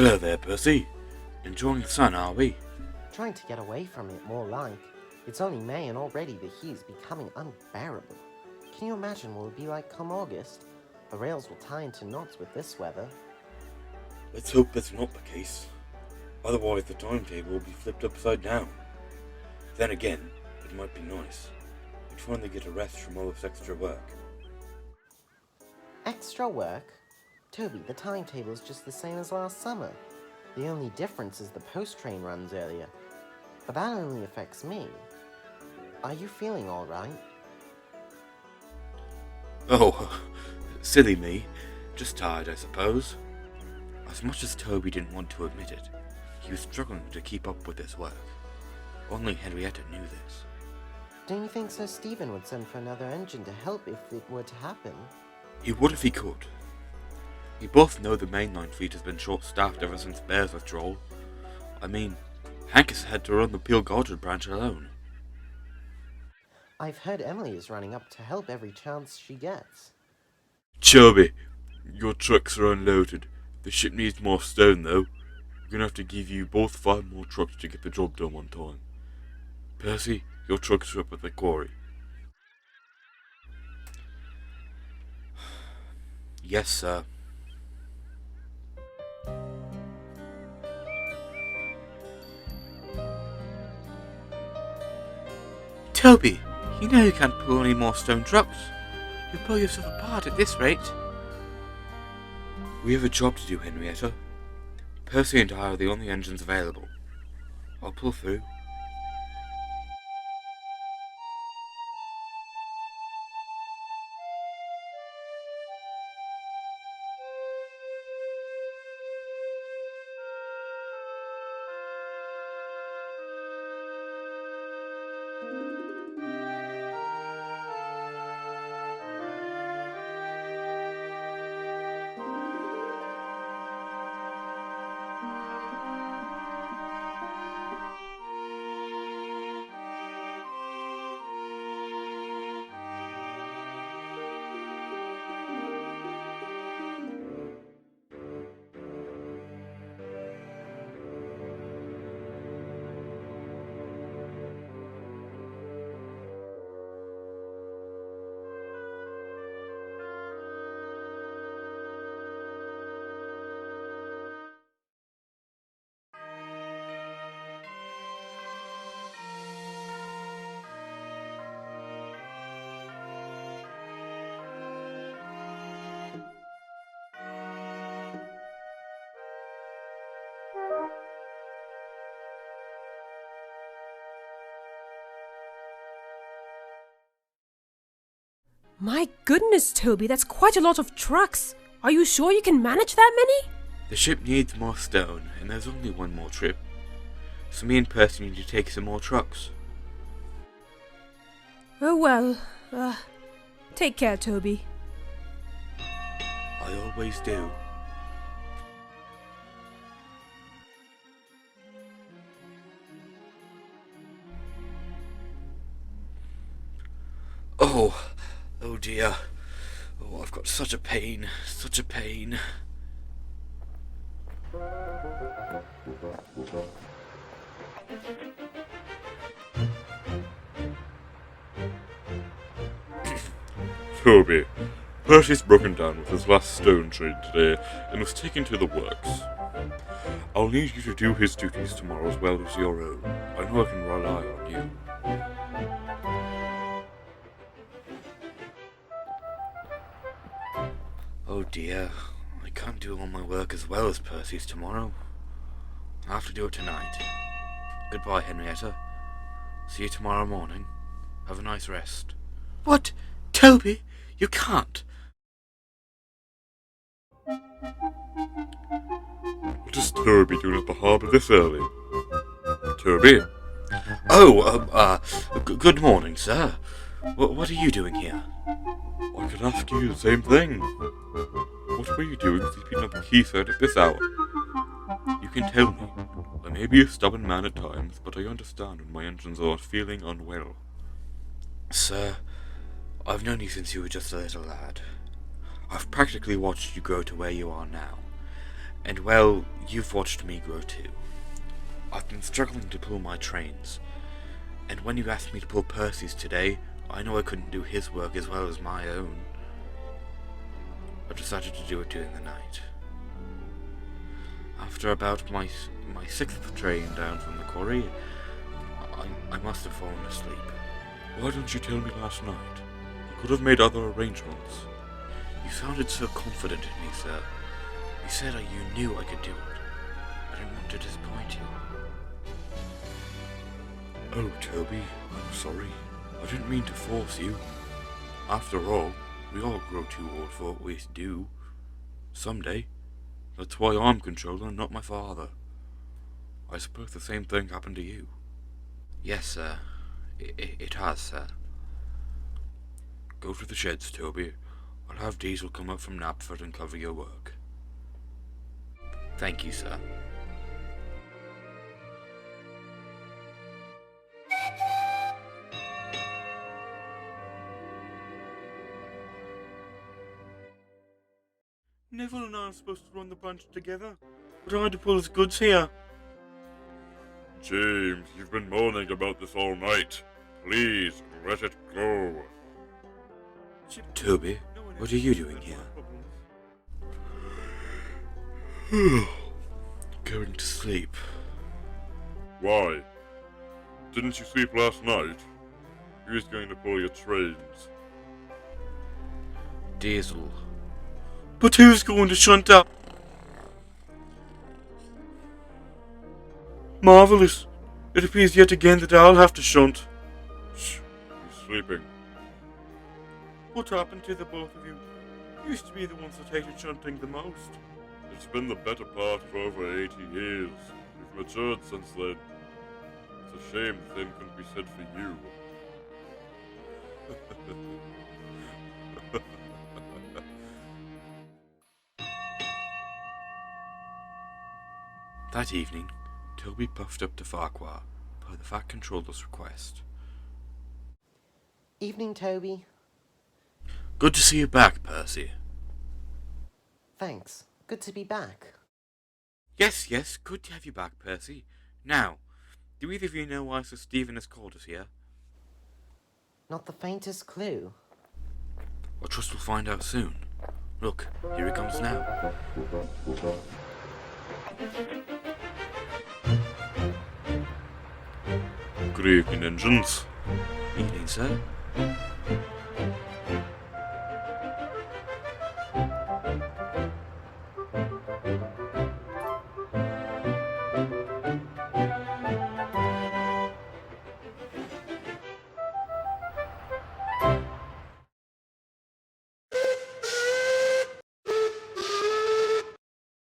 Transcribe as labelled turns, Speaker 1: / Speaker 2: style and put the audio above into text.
Speaker 1: Hello there, Percy. Enjoying the sun, are we?
Speaker 2: Trying to get away from it, more like. It's only May and already the heat is becoming unbearable. Can you imagine what it will be like come August? The rails will tie into knots with this weather.
Speaker 1: Let's hope that's not the case. Otherwise the timetable will be flipped upside down. Then again, it might be nice. We'd finally get a rest from all this extra work.
Speaker 2: Extra work? Toby, the timetable is just the same as last summer. The only difference is the post train runs earlier. But that only affects me. Are you feeling alright?
Speaker 1: Oh, silly me. Just tired, I suppose. As much as Toby didn't want to admit it, he was struggling to keep up with his work. Only Henrietta knew this.
Speaker 2: Don't you think Sir Stephen would send for another engine to help if it were to happen?
Speaker 1: He would if he could. We both know the mainline fleet has been short-staffed ever since Bear's withdrawal. I mean, Hank has had to run the Peel-Goddard branch alone.
Speaker 2: I've heard Emily is running up to help every chance she gets.
Speaker 1: Toby, your trucks are unloaded. The ship needs more stone, though. We're gonna have to give you both 5 more trucks to get the job done on time. Percy, your trucks are up at the quarry. Yes, sir. Toby, you know you can't pull any more stone trucks. You'll pull yourself apart at this rate. We have a job to do, Henrietta. Percy and I are the only engines available. I'll pull through.
Speaker 3: My goodness, Toby, that's quite a lot of trucks. Are you sure you can manage that many?
Speaker 1: The ship needs more stone, and there's only one more trip. So me and Percy need to take some more trucks.
Speaker 3: Oh well, take care, Toby.
Speaker 1: I always do. Oh dear. Oh, I've got such a pain, such a pain. Toby, Percy's broken down with his last stone trade today and was taken to the works. I'll need you to do his duties tomorrow as well as your own. I know I can rely on you. Oh dear, I can't do all my work as well as Percy's tomorrow. I'll have to do it tonight. Goodbye, Henrietta. See you tomorrow morning. Have a nice rest. What? Toby? You can't! What is Toby doing at the harbour this early? Toby? Oh, good morning, sir. What are you doing here? I could ask you the same thing. What were you doing sleeping on the quayside at this hour? You can tell me. I may be a stubborn man at times, but I understand when my engines are feeling unwell. Sir, I've known you since you were just a little lad. I've practically watched you grow to where you are now, And well, you've watched me grow too. I've been struggling to pull my trains, and when you asked me to pull Percy's today, I know I couldn't do his work as well as my own. I decided to do it during the night. After about my sixth train down from the quarry, I must have fallen asleep. Why didn't you tell me last night? I could have made other arrangements. You sounded so confident in me, sir. You said you knew I could do it. I didn't want to disappoint you. Oh, Toby, I'm sorry. I didn't mean to force you. After all, we all grow too old for what we do. Someday. That's why I'm controller, not my father. I suppose the same thing happened to you. Yes, sir. It has, sir. Go to the sheds, Toby. I'll have Diesel come up from Knapford and cover your work. Thank you, sir. Neville and I are supposed to run the bunch together, but I had to pull his goods here. James, you've been moaning about this all night. Please, let it go. Toby, what are you doing here? Going to sleep. Why? Didn't you sleep last night? Who's going to pull your trains? Diesel. But who's going to shunt up? Marvellous. It appears yet again that I'll have to shunt. Shh, he's sleeping. What happened to the both of you? You used to be the ones that hated shunting the most. It's been the better part of over 80 years. We've matured since then. It's a shame the same couldn't be said for you. That evening, Toby puffed up to Ffarquhar per the Fat Controller's request.
Speaker 2: Evening, Toby.
Speaker 1: Good to see you back, Percy.
Speaker 2: Thanks. Good to be back.
Speaker 1: Yes, good to have you back, Percy. Now, do either of you know why Sir Stephen has called us here?
Speaker 2: Not the faintest clue.
Speaker 1: I trust we'll find out soon. Look, here he comes now. Good evening, engines. Evening, sir.